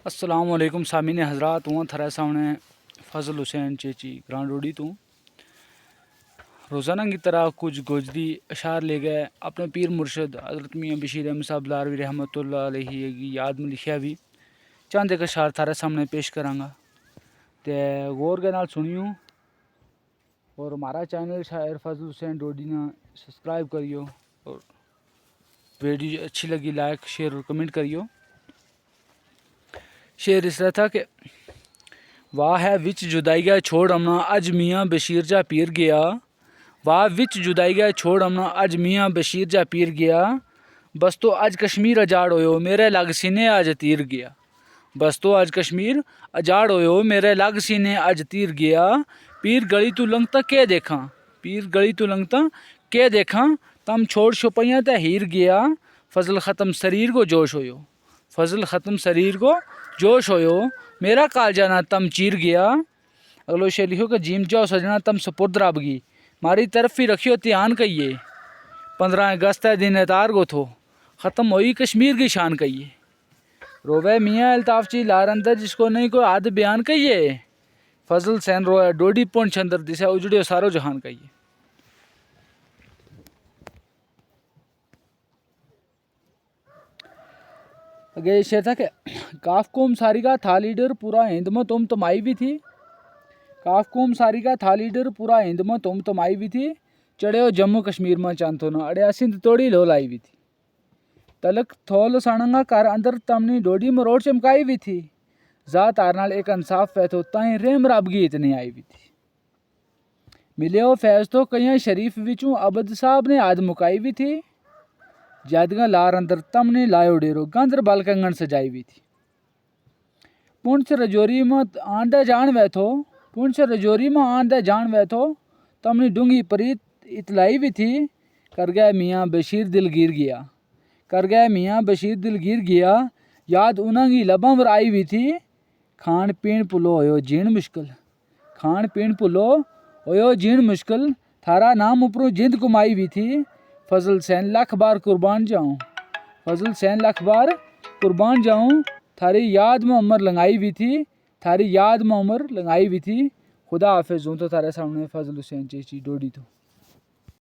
السلام علیکم سامعین حضرات، ہوں تھرے سامنے فضل حسین چیچی گرانڈ روڈی تو روزانہ کی طرح کچھ گوجری اشعار لے گئے اپنے پیر مرشد حضرت میاں بشیر احمد صاحب لاروی رحمۃ اللہ علیہ کی یاد میں لکھیا بھی چند ایک اشعار تھارے سامنے پیش کراں تے غور کے نال سنیو اور ہمارا چینل شاعر فضل حسین ڈوڈی نا سبسکرائب کریو اور ویڈیو اچھی لگی لائک شیئر اور کمنٹ کریو۔ شعر اس طرح تھا کہ واہ ہے وچ جدائی گیا چھوڑ امنا اج میاں بشیر جا پیر گیا، واہ وچ جدائی گیا چھوڑ امنا اج میاں بشیر جا پیر گیا، بس تو اج کشمیر اجاڑ ہویو میرے لگ سینے اج تیر گیا، بس تو اج کشمیر اجاڑ ہویو میرے لگ سینے اج تیر گیا، پیر گلی تو لنگتا کے دیکھاں، پیر گلی تو لنگتا کے دیکھاں، تم چھوڑ چھپیاں تے ہیر گیا، فضل ختم سریر کو جوش ہویو، فضل ختم سریر کو جوش ہویو، میرا کالجہ نہ تم چیر گیا۔ اگلو شعر لکھو کہ جیم جاؤ سجنا تم سپرد رب گی، ماری طرف ہی رکھیو دھیان کہیے، 15 اگست دن اتار کو تھو، ختم ہوئی کشمیر کی شان کہیے، روے میاں الطاف چی لار اندر جس کو نہیں کوئی عاد بیان کہیے، فضل سین روئے ڈوڈی پونچھ اندر دسے اجڑیو سارو جہان کہیے۔ اگے یہ شعر تھا کہ کاف قوم ساری کا تھا لیڈر پورا ہند میں تم تمائی بھی تھی، کاف قوم ساری کا تھا لیڈر پورا ہند میں تم تمائی بھی تھی، چڑھے ہو جموں کشمیر میں چانتو نہ اڑیا سندھ توڑی لو لائی بھی تھی، تلک تھول ساننگا کار اندر تمنی ڈوڈی میں روڈ چمکائی بھی تھی، ذات آرنال ایک انصاف فیتو تائیں رحم رابگی اتنی آئی بھی تھی، ملے ہو فیض تو کہیں شریف وچوں عبد صاحب نے آد مکائی بھی تھی، جادگاں لار اندر تم نے لائیو ڈیرو گاندر بال کنگن سجائی بھی تھی، پونچھ رجوری میں آندے جان ویتھو، پونچھ رجوری میں آندے جان ویتھو، تم نے ڈونگی پریت اطلائی بھی تھی، کر گئے میاں بشیر دل گیر گیا، کر گئے میاں بشیر دل گیر گیا، یاد انہاں کی لباں ور آئی بھی تھی، کھان پین پلو ہویو جین مشکل، کھان پین پلو ہویو جین مشکل، تھارا نام اوپروں جند کمائی بھی تھی، فضل سین لاکھ بار قربان جاؤں، فضل سین لاکھ بار قربان جاؤں، تھاری یاد میں عمر لنگائی بھی تھی، تھاری یاد میں عمر لنگائی بھی تھی۔ خدا حافظ۔ ہوں تو تھارے سامنے فضل حسین چیچی ڈوڈی تو۔